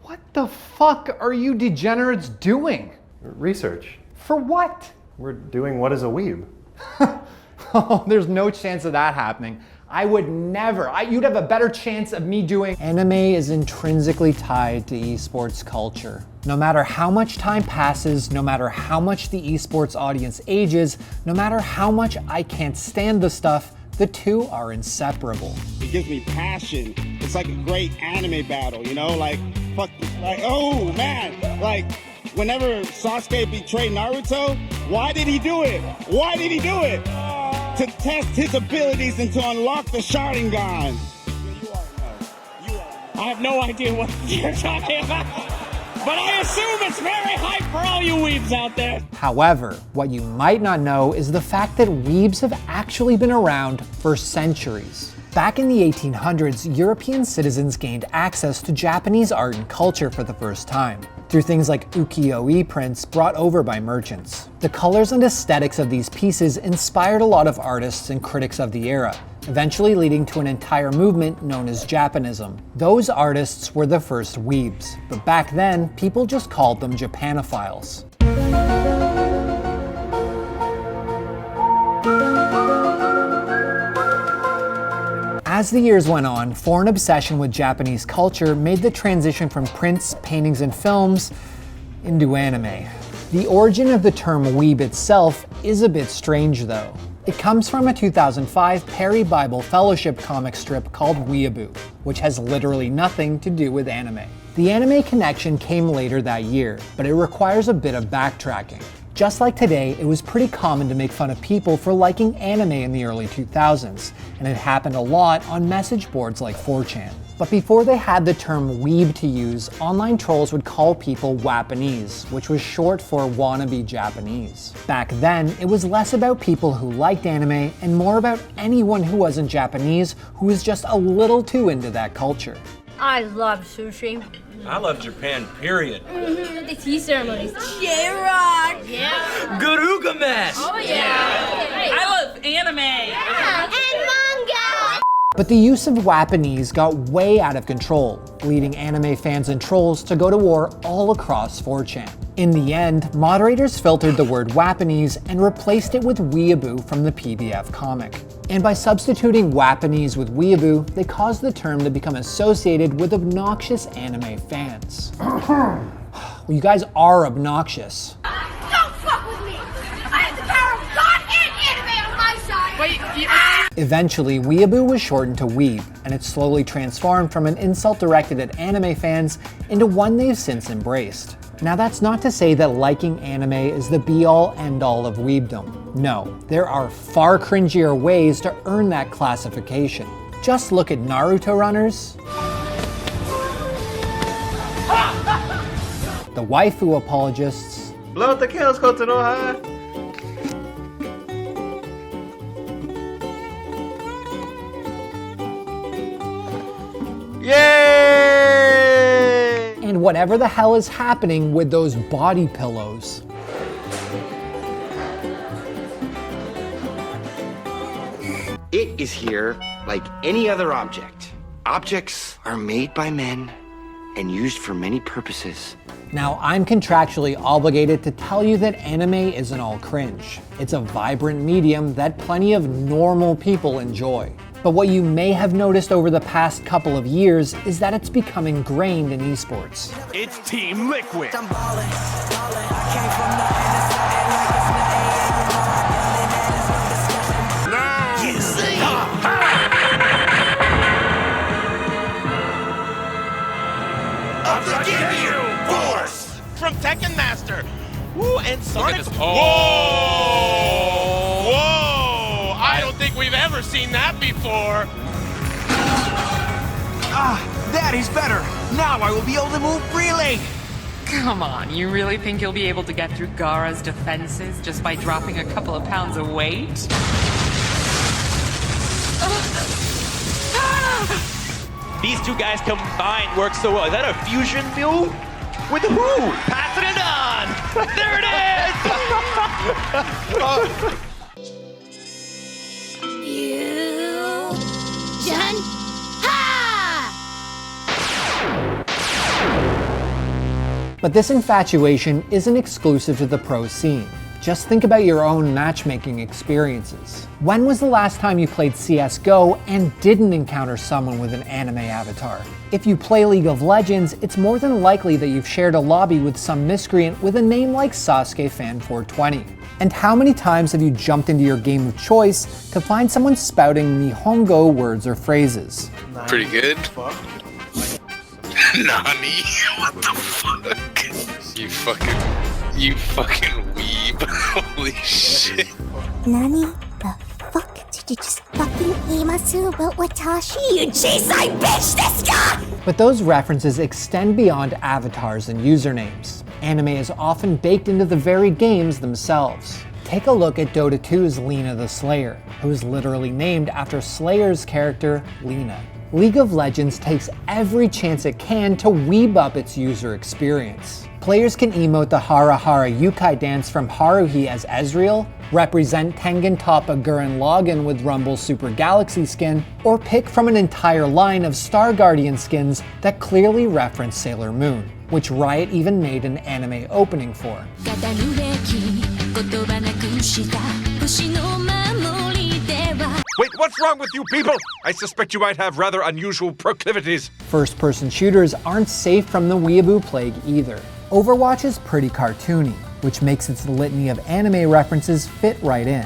What the fuck are you degenerates doing? Research. For what? We're doing what is a weeb. Oh, there's no chance of that happening. I would never. You'd have a better chance of me doing. Anime is intrinsically tied to esports culture. No matter how much time passes, no matter how much the esports audience ages, no matter how much I can't stand the stuff, the two are inseparable. It gives me passion. It's like a great anime battle, you know? Like, fuck, like, oh man, like, whenever Sasuke betrayed Naruto, why did he do it? Why did he do it? To test his abilities and to unlock the Sharingan. I have no idea what you're talking about, but I assume it's very hype for all you weebs out there. However, what you might not know is the fact that weebs have actually been around for centuries. Back in the 1800s, European citizens gained access to Japanese art and culture for the first time, through things like ukiyo-e prints brought over by merchants. The colors and aesthetics of these pieces inspired a lot of artists and critics of the era, eventually leading to an entire movement known as Japanism. Those artists were the first weebs, but back then, people just called them Japanophiles. As the years went on, foreign obsession with Japanese culture made the transition from prints, paintings, and films into anime. The origin of the term weeb itself is a bit strange though. It comes from a 2005 Perry Bible Fellowship comic strip called Weeaboo, which has literally nothing to do with anime. The anime connection came later that year, but it requires a bit of backtracking. Just like today, it was pretty common to make fun of people for liking anime in the early 2000s, and it happened a lot on message boards like 4chan. But before they had the term weeb to use, online trolls would call people Wapanese, which was short for wannabe Japanese. Back then, it was less about people who liked anime and more about anyone who wasn't Japanese who was just a little too into that culture. I love sushi. I love Japan, period. The tea ceremonies. J-Rock! Yeah. Garugamesh! Oh yeah. I love anime. Yeah. And manga! But the use of Wapanese got way out of control, leading anime fans and trolls to go to war all across 4chan. In the end, moderators filtered the word Wapanese and replaced it with weeaboo from the PBF comic. And by substituting Wapanese with weeaboo, they caused the term to become associated with obnoxious anime fans. Well, you guys are obnoxious. Don't fuck with me! I have the power of God and anime on my side! Wait, Eventually, weeaboo was shortened to weeb, and it slowly transformed from an insult directed at anime fans into one they've since embraced. Now that's not to say that liking anime is the be-all end-all of weebdom. No, there are far cringier ways to earn that classification. Just look at Naruto runners, the waifu apologists, Blow out the candles, Colten. Yay! and whatever the hell is happening with those body pillows. It is here like any other object. Objects are made by men and used for many purposes. Now, I'm contractually obligated to tell you that anime isn't all cringe. It's a vibrant medium that plenty of normal people enjoy. But what you may have noticed over the past couple of years is that it's become ingrained in esports. It's Team Liquid. I'm forgiving you, Force! From Tekken Master. Woo, and Sonic. Whoa! Whoa! I don't think we've ever seen that before. That is better. Now I will be able to move freely. Come on, you really think you'll be able to get through Gaara's defenses just by dropping a couple of pounds of weight? These two guys combined work so well. Is that a fusion move? With who? Passing it on! There it is! Fusion! Ha! But this infatuation isn't exclusive to the pro scene. Just think about your own matchmaking experiences. When was the last time you played CSGO and didn't encounter someone with an anime avatar? If you play League of Legends, it's more than likely that you've shared a lobby with some miscreant with a name like Sasuke Fan 420. And how many times have you jumped into your game of choice to find someone spouting Nihongo words or phrases? Pretty good. Nani? What the fuck? You fucking weeb. Holy shit. Nani the fuck did you just fucking imasu about watashi, you G-side bitch, this guy! But those references extend beyond avatars and usernames. Anime is often baked into the very games themselves. Take a look at Dota 2's Lina the Slayer, who is literally named after Slayer's character, Lina. League of Legends takes every chance it can to weeb up its user experience. Players can emote the Hara Hara Yukai dance from Haruhi as Ezreal, represent Tengen Toppa Gurren Lagann with Rumble's Super Galaxy skin, or pick from an entire line of Star Guardian skins that clearly reference Sailor Moon, which Riot even made an anime opening for. Wait, what's wrong with you people? I suspect you might have rather unusual proclivities. First-person shooters aren't safe from the weeaboo plague either. Overwatch is pretty cartoony, which makes its litany of anime references fit right in.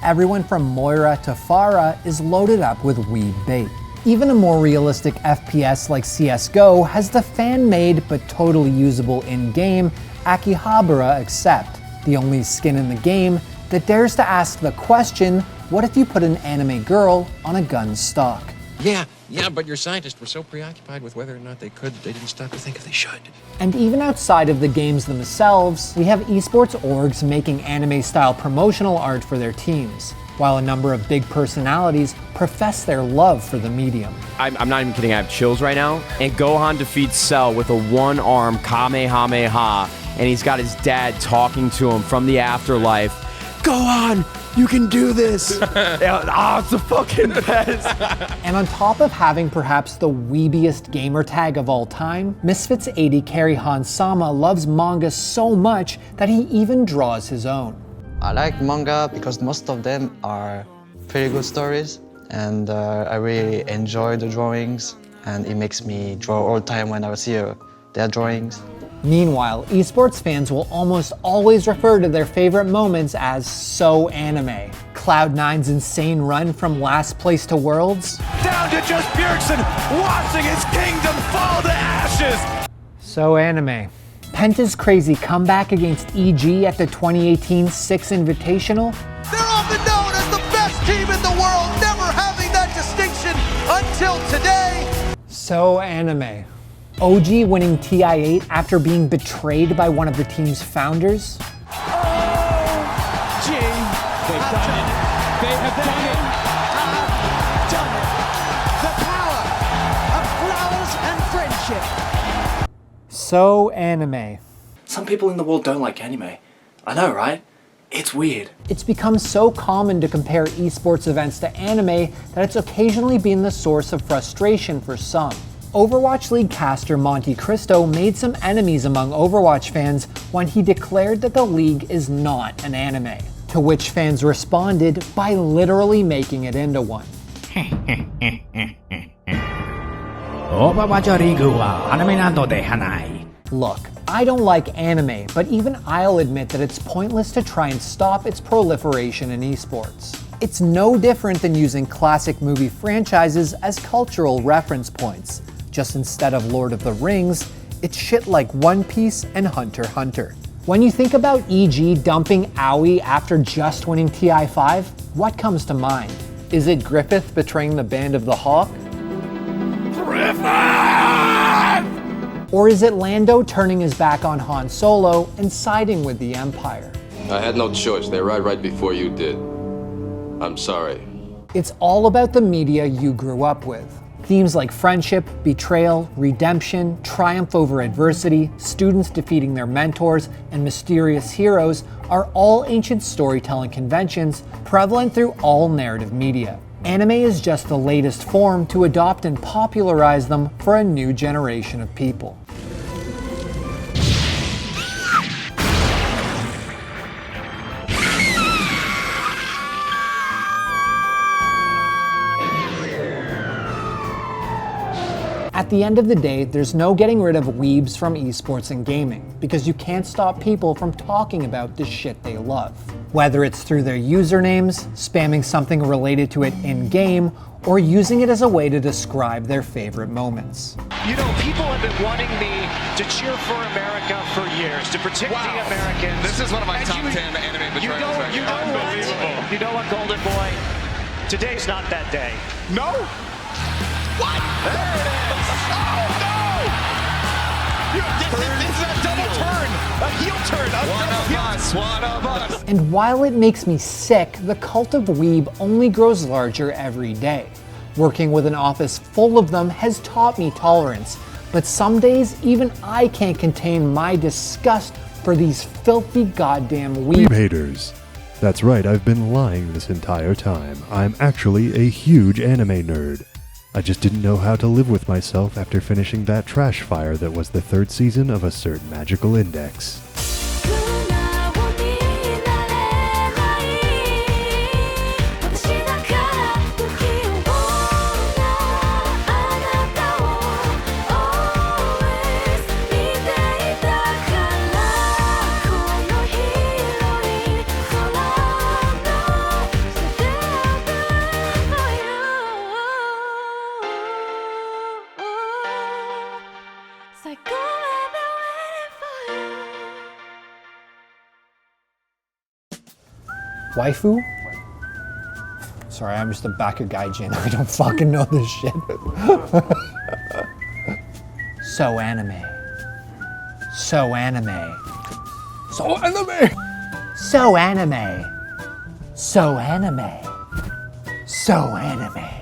Everyone from Moira to Pharah is loaded up with weeb bait. Even a more realistic FPS like CSGO has the fan-made but totally usable in-game Akihabara Accept, the only skin in the game that dares to ask the question, what if you put an anime girl on a gun stock? Yeah, but your scientists were so preoccupied with whether or not they didn't stop to think if they should. And even outside of the games themselves, we have esports orgs making anime-style promotional art for their teams, while a number of big personalities profess their love for the medium. I'm not even kidding, I have chills right now. And Gohan defeats Cell with a one-arm Kamehameha, and he's got his dad talking to him from the afterlife. Gohan, you can do this! It's the fucking best! And on top of having perhaps the weebiest gamer tag of all time, Misfits 80 Carry Han Sama loves manga so much that he even draws his own. I like manga because most of them are pretty good stories, and I really enjoy the drawings, and it makes me draw all the time when I see their drawings. Meanwhile, esports fans will almost always refer to their favorite moments as so anime. Cloud9's insane run from last place to Worlds. Down to just Bjergsen, watching his kingdom fall to ashes. So anime. Penta's crazy comeback against EG at the 2018 Six Invitational. They're often known as the best team in the world, never having that distinction until today. So anime. OG winning TI8 after being betrayed by one of the team's founders. They've done it. They have done it. Done it. The power of flowers and friendship. So anime. Some people in the world don't like anime. I know, right? It's weird. It's become so common to compare esports events to anime that it's occasionally been the source of frustration for some. Overwatch League caster Monte Cristo made some enemies among Overwatch fans when he declared that the league is not an anime, to which fans responded by literally making it into one. Look, I don't like anime, but even I'll admit that it's pointless to try and stop its proliferation in esports. It's no different than using classic movie franchises as cultural reference points. Just instead of Lord of the Rings, it's shit like One Piece and Hunter x Hunter. When you think about EG dumping Owie after just winning TI5, what comes to mind? Is it Griffith betraying the Band of the Hawk? Griffith! Or is it Lando turning his back on Han Solo and siding with the Empire? I had no choice. They arrived right before you did. I'm sorry. It's all about the media you grew up with. Themes like friendship, betrayal, redemption, triumph over adversity, students defeating their mentors, and mysterious heroes are all ancient storytelling conventions prevalent through all narrative media. Anime is just the latest form to adopt and popularize them for a new generation of people. At the end of the day, there's no getting rid of weebs from esports and gaming, because you can't stop people from talking about the shit they love. Whether it's through their usernames, spamming something related to it in-game, or using it as a way to describe their favorite moments. You know, people have been wanting me to cheer for America for years, to protect the Americans. This is one of my top 10 anime betrayals right here. Unbelievable. You know what, Golden Boy? Today's not that day. No? What? There it is! Oh, no! This is a double turn! A heel turn! One of us! And while it makes me sick, the cult of weeb only grows larger every day. Working with an office full of them has taught me tolerance, but some days even I can't contain my disgust for these filthy goddamn weeb haters. That's right, I've been lying this entire time. I'm actually a huge anime nerd. I just didn't know how to live with myself after finishing that trash fire that was the 3rd season of a certain magical index. Waifu? Sorry, I'm just a Baka gaijin. I don't fucking know this shit. So anime. So anime. So anime. So anime. So anime. So anime.